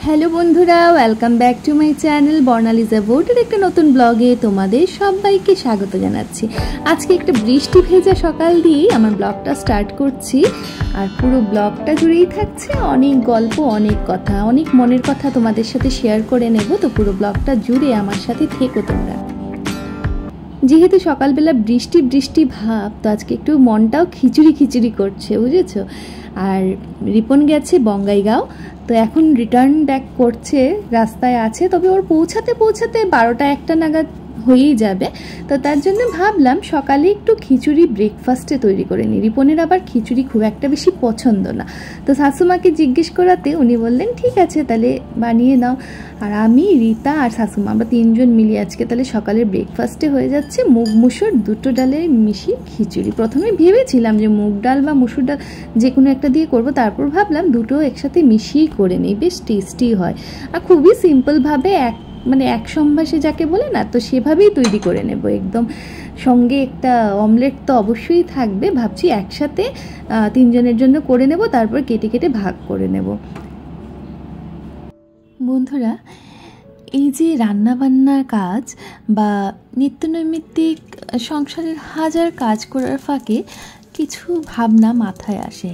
Hello বন্ধুরা, welcome back to my channel Barnali's অ্যাবাউটের একটা নতুন ব্লগে তোমাদের সবাইকে স্বাগত জানাচ্ছি। আজকে একটা বৃষ্টি ভেজা সকাল দিয়েই আমার ব্লগটা স্টার্ট করছি, আর পুরো ব্লগটা জুড়েই থাকছে অনেক গল্প, অনেক কথা, অনেক মনের কথা তোমাদের সাথে শেয়ার করে নেব। তো পুরো ব্লগটা জুড়ে আমার সাথে থেকো তোমরা। যেহেতু সকালবেলা বৃষ্টি বৃষ্টি ভাব, তো আজকে একটু মনটাও খিচুড়ি খিচুড়ি করছে, বুঝেছো। আর রিপন গেছে বঙ্গাইগাঁও, তো এখন রিটার্ন ব্যাক করছে, রাস্তায় আছে, তবে ওর পৌঁছাতে 12টা-1টা নাগাদ হয়েই যাবে। তো তার জন্য ভাবলাম সকালে একটু খিচুড়ি ব্রেকফাস্টে তৈরি করে নিই। রিপনের আবার খিচুড়ি খুব একটা বেশি পছন্দ না, তো শাশুমাকে জিজ্ঞেস করাতে উনি বললেন ঠিক আছে তাহলে বানিয়ে নাও। আর আমি, রীতা আর শাশুমা, আমরা 3জন মিলিয়ে আজকে তাহলে সকালের ব্রেকফাস্টে হয়ে যাচ্ছে মুগ মুসুর দুটো ডালের মিশিয়ে খিচুড়ি। প্রথমে ভেবেছিলাম যে মুগ ডাল বা মুসুর ডাল যে কোনো একটা দিয়ে করব, তারপর ভাবলাম দুটো একসাথে মিশিয়েই করে নিই, বেশ টেস্টি হয়। আর খুবই সিম্পলভাবে এক সম্ভাসে যাকে বলে না, তো সেভাবেই তৈরি করে নেব একদম। সঙ্গে একটা অমলেট তো অবশ্যই থাকবে, ভাবছি একসাথে 3জনের জন্য করে নেব, তারপর কেটে কেটে ভাগ করে নেব। বন্ধুরা, এই যে রান্নাবান্নার কাজ বা নিত্যনৈমিত্তিক সংসারের হাজার কাজ করার ফাঁকে কিছু ভাবনা মাথায় আসে,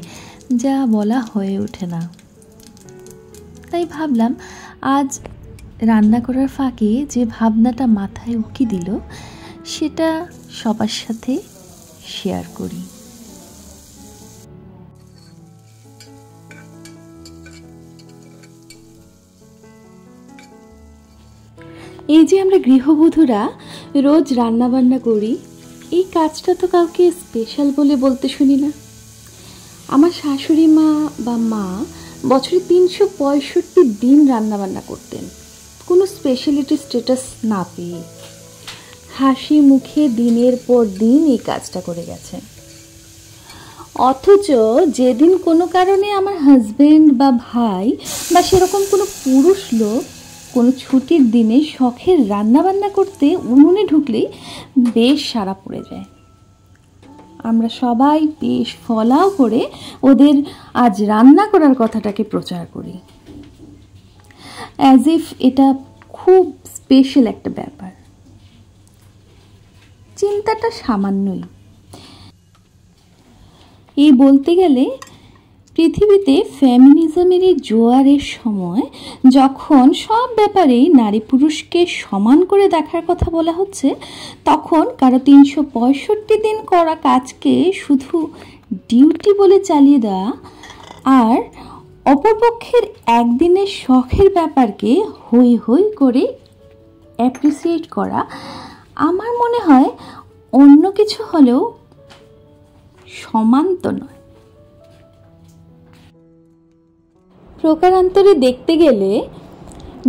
যা বলা হয়ে ওঠে না। তাই ভাবলাম আজ রান্না করার ফাঁকে যে ভাবনাটা মাথায় উকি দিল সেটা সবার সাথে শেয়ার করি। এই যে আমরা গৃহবধূরা রোজ রান্নাবান্না করি, এই কাজটা তো কাউকে স্পেশাল বলে বলতে শুনি না। আমার শাশুড়ি মা বা মা বছরে 365 দিন রান্নাবান্না করতেন, কোনো স্পেশালিটি স্ট্যাটাস না পেয়ে। হাসি মুখে দিনের পর দিন এই কাজটা করে গেছেন। অথচ যেদিন কোনো কারণে আমার হাজবেন্ড বা ভাই বা সেরকম কোনো পুরুষ লোক কোনো ছুটির দিনে শখের রান্নাবান্না করতে উনুনে ঢুকলেই বেশ সাড়া পড়ে যায়। আমরা সবাই বেশ ফলাও করে ওদের আজ রান্না করার কথাটাকে প্রচার করি, অ্যাজ ইফ এটা খুব স্পেশাল একটা ব্যাপার। চিন্তাটা সামান্যই। এই বলতে গেলে পৃথিবীতে ফেমিনিজমের এই জোয়ারের সময় যখন সব ব্যাপারেই নারী পুরুষকে সমান করে দেখার কথা বলা হচ্ছে, তখন কারো 365 দিন করা কাজকে শুধু ডিউটি বলে চালিয়ে দেওয়া আর অপরপক্ষের একদিনের শখের ব্যাপারকে হই হই করে অ্যাপ্রিসিয়েট করা, আমার মনে হয় অন্য কিছু হলেও সমান তো নয়। প্রকারান্তরে দেখতে গেলে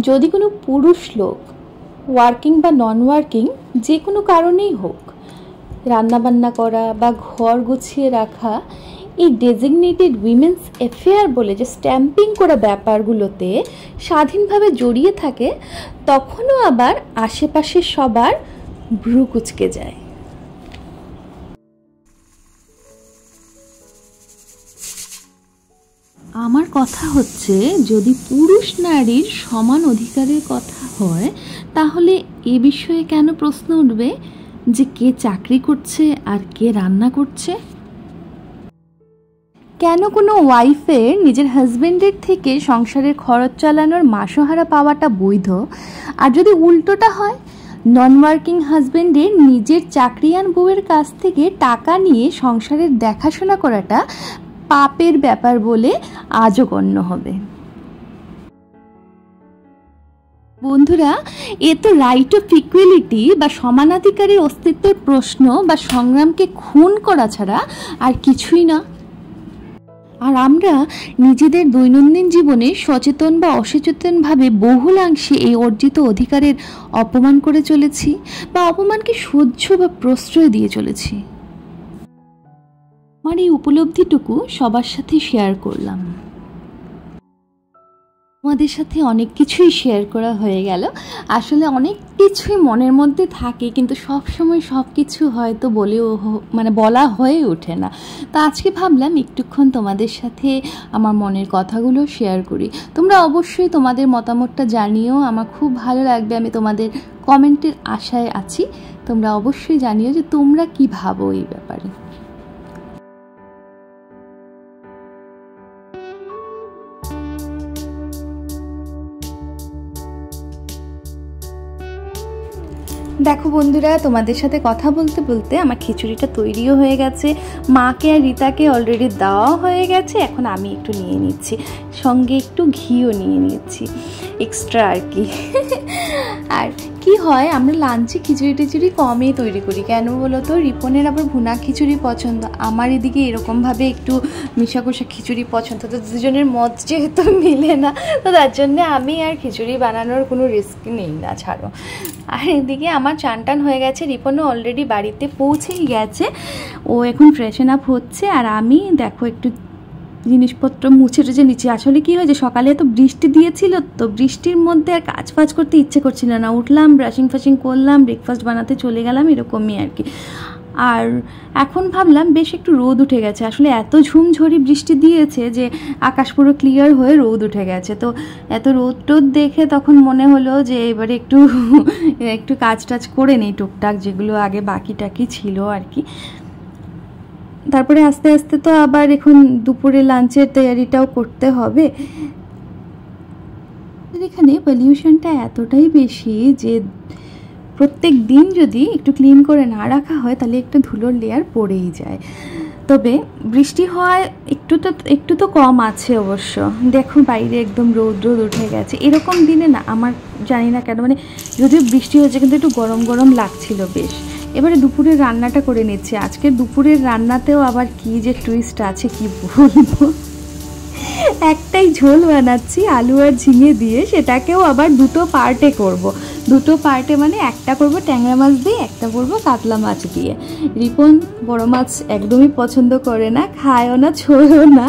যদি কোনো পুরুষ লোক ওয়ার্কিং বা নন ওয়ার্কিং যে কোনো কারণেই হোক, রান্নাবান্না করা বা ঘর গুছিয়ে রাখা, এই ডেজিগনেটেড উইমেন্স অ্যাফেয়ার বলে যে স্ট্যাম্পিং করা ব্যাপারগুলোতে স্বাধীনভাবে জড়িয়ে থাকে, তখনও আবার আশেপাশে সবার ভ্রু কুঁচকে যায়। আমার কথা হচ্ছে, যদি পুরুষ নারীর সমান অধিকারের কথা হয়, তাহলে এ বিষয়ে কেন প্রশ্ন উঠবে যে কে চাকরি করছে আর কে রান্না করছে? কেন কোনো ওয়াইফের নিজের হাজবেন্ডের থেকে সংসারের খরচ চালানোর মাসোহারা পাওয়াটা বৈধ, আর যদি উল্টোটা হয়, নন ওয়ার্কিং হাজবেন্ডের নিজের চাকরিয়ান বউয়ের কাছ থেকে টাকা নিয়ে সংসারের দেখাশোনা করাটা পাপের ব্যাপার বলে আজও গণ্য হবে? বন্ধুরা, এ তো রাইট অফ ইকুয়ালিটি বা সমানাধিকারের অস্তিত্বের প্রশ্ন বা সংগ্রামকে খুন করা ছাড়া আর কিছুই না। আর আমরা নিজেদের দৈনন্দিন জীবনে সচেতন বা অসচেতনভাবে বহুলাংশে এই অর্জিত অধিকারের অপমান করে চলেছি, বা অপমানকে সহ্য বা প্রশ্রয় দিয়ে চলেছি। আমার এই উপলব্ধিটুকু সবার সাথে শেয়ার করলাম। তোমাদের সাথে অনেক কিছুই শেয়ার করা হয়ে গেল। আসলে অনেক কিছুই মনের মধ্যে থাকে, কিন্তু সব সময় সব কিছু হয়তো বলা হয়ে ওঠে না। তো আজকে ভাবলাম একটুক্ষণ তোমাদের সাথে আমার মনের কথাগুলো শেয়ার করি। তোমরা অবশ্যই তোমাদের মতামতটা জানিও, আমার খুব ভালো লাগবে। আমি তোমাদের কমেন্টের আশায় আছি। তোমরা অবশ্যই জানিও যে তোমরা কি ভাবো এই ব্যাপারে। দেখো বন্ধুরা, তোমাদের সাথে কথা বলতে বলতে আমার খিচুড়িটা তৈরিও হয়ে গেছে। মাকে আর রীতাকে অলরেডি দেওয়া হয়ে গেছে। এখন আমি একটু নিয়ে নিচ্ছি, সঙ্গে একটু ঘিও নিয়ে নিচ্ছি এক্সট্রা আর কি। আর কি হয়, আমরা লাঞ্চে খিচুড়ি টিচুড়ি কমই তৈরি করি। কেন বলো তো, রিপনের আবার ভুনা খিচুড়ি পছন্দ, আমার এদিকে এরকমভাবে একটু মিশা কষা খিচুড়ি পছন্দ। তো দুজনের মত যেহেতু মিলে না, তো তার জন্যে আমি আর খিচুড়ি বানানোর কোনো রিস্ক নেই না, ছাড়ো। আর এদিকে আমার চান টান হয়ে গেছে, রিপনও অলরেডি বাড়িতে পৌঁছেই গেছে। ও এখন ফ্রেশন আপ হচ্ছে, আর আমি দেখো একটু জিনিসপত্র মুছে টুছে নিচ্ছি। আসলে কি হয়েছে, সকালে তো বৃষ্টি দিয়েছিল, তো বৃষ্টির মধ্যে আর কাজ ফাজ করতে ইচ্ছে করছিল না। উঠলাম, ব্রাশিং ফাশিং করলাম, ব্রেকফাস্ট বানাতে চলে গেলাম, এরকমই আর কি। আর এখন ভাবলাম বেশ একটু রোদ উঠে গেছে। আসলে এত ঝুমঝড়ি বৃষ্টি দিয়েছে যে আকাশ পুরো ক্লিয়ার হয়ে রোদ উঠে গেছে। তো এত রোদ টোদ দেখে তখন মনে হলো যে এবারে একটু কাজ টাজ করে নিই টুকটাক, যেগুলো আগে বাকি টাকি ছিল আর কি। তারপরে আস্তে আস্তে তো আবার এখন দুপুরে লাঞ্চের তৈরিটাও করতে হবে। এখানে পলিউশনটা এতটাই বেশি যে প্রত্যেক দিন যদি একটু ক্লিন করে না রাখা হয় তাহলে একটা ধুলোর লেয়ার পড়েই যায়। তবে বৃষ্টি হওয়ায় একটু তো কম আছে অবশ্য। দেখো বাইরে একদম রোদ উঠে গেছে। এরকম দিনে না আমার জানি না কেন যদিও বৃষ্টি হয়েছে কিন্তু একটু গরম গরম লাগছিল বেশ। এবারে দুপুরের রান্নাটা করে নিচ্ছি। আজকে দুপুরের রান্নাতেও আবার কি যে টুইস্ট আছে কি বলবো। একটাই ঝোল বানাচ্ছি আলু আর ঝিঙে দিয়ে, সেটাকেও আবার দুটো পার্টে করব। দুটো পার্টে মানে একটা করব ট্যাংরা মাছ দিয়ে, একটা করব কাতলা মাছ দিয়ে। রিপন বড় মাছ একদমই পছন্দ করে না, খায়ও না, ছোঁয়ও না।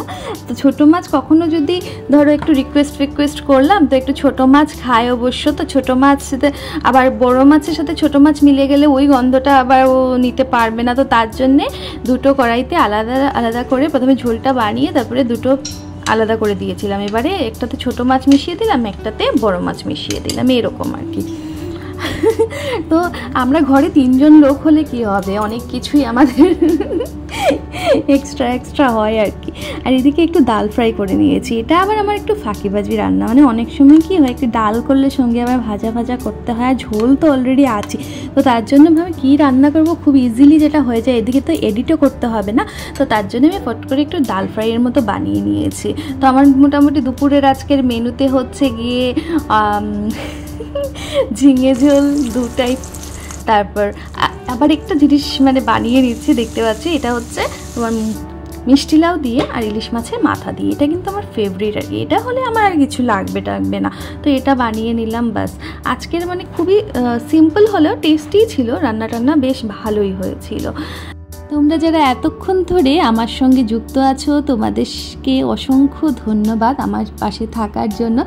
তো ছোটো মাছ কখনো যদি ধরো একটু রিকোয়েস্ট করলাম, তো একটু ছোটো মাছ খায় অবশ্য। তো ছোটো মাছ সাথে আবার বড় মাছের সাথে ছোটো মাছ মিলে গেলে ওই গন্ধটা আবার ও নিতে পারবে না। তো তার জন্যে দুটো কড়াইতে আলাদা আলাদা করে প্রথমে ঝোলটা বানিয়ে তারপরে দুটো আলাদা করে দিয়েছিলাম। এবারে একটাতে ছোট মাছ মিশিয়ে দিলাম, একটাতে বড় মাছ মিশিয়ে দিলাম, এরকম আর কি। তো আমরা ঘরে 3 জন লোক হলে কি হবে, অনেক কিছুই আমাদের এক্সট্রা হয় আর কি। আর এদিকে একটু ডাল ফ্রাই করে নিয়েছি। এটা আবার আমার একটু ফাঁকিবাজি রান্না, মানে অনেক সময় কি হয় একটু ডাল করলে সঙ্গে আবার ভাজা করতে হয়, আর ঝোল তো অলরেডি আছে। তো তার জন্য ভাবে কি রান্না করব, খুব ইজিলি যেটা হয়ে যায়। এদিকে তো এডিটও করতে হবে না, তো তার জন্য আমি ফট করে একটু ডাল ফ্রাইয়ের মতো বানিয়ে নিয়েছি। তো আমার মোটামুটি দুপুরের আজকের মেনুতে হচ্ছে গিয়ে ঝিঙে ঝোল 2 টাইপ, তারপর আবার একটা জিনিস বানিয়ে নিচ্ছি, দেখতে পাচ্ছি। এটা হচ্ছে তোমার মিষ্টি লাউ দিয়ে আর ইলিশ মাছের মাথা দিয়ে। এটা কিন্তু আমার ফেভারিট আর কি। এটা হলে আমার আর কিছু লাগবে না। তো এটা বানিয়ে নিলাম ব্যাস। আজকের খুবই সিম্পল হলেও টেস্টি ছিল। রান্না বেশ ভালোই হয়েছিল। তোমরা যারা এতক্ষণ ধরে আমার সঙ্গে যুক্ত আছো, তোমাদেরকে অসংখ্য ধন্যবাদ আমার পাশে থাকার জন্য।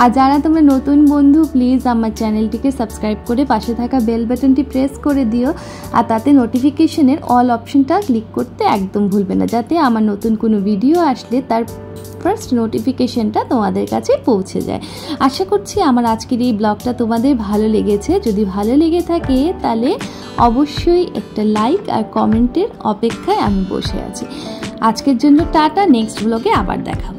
আর যারা তোমরা নতুন বন্ধু, প্লিজ আমার চ্যানেলটিকে সাবস্ক্রাইব করে পাশে থাকা বেল বাটনটি প্রেস করে দিও। আর তাতে নোটিফিকেশনের অল অপশনটা ক্লিক করতে একদম ভুলবে না, যাতে আমার নতুন কোনো ভিডিও আসলে তার ফার্স্ট নোটিফিকেশনটা তোমাদের কাছে পৌঁছে যায়। আশা করছি আমার আজকের এই ব্লগটা তোমাদের ভালো লেগেছে। যদি ভালো লেগে থাকে তাহলে অবশ্যই একটা লাইক আর কমেন্টের অপেক্ষায় আমি বসে আছি। আজকের জন্য টাটা, নেক্সট ব্লগে আবার দেখা।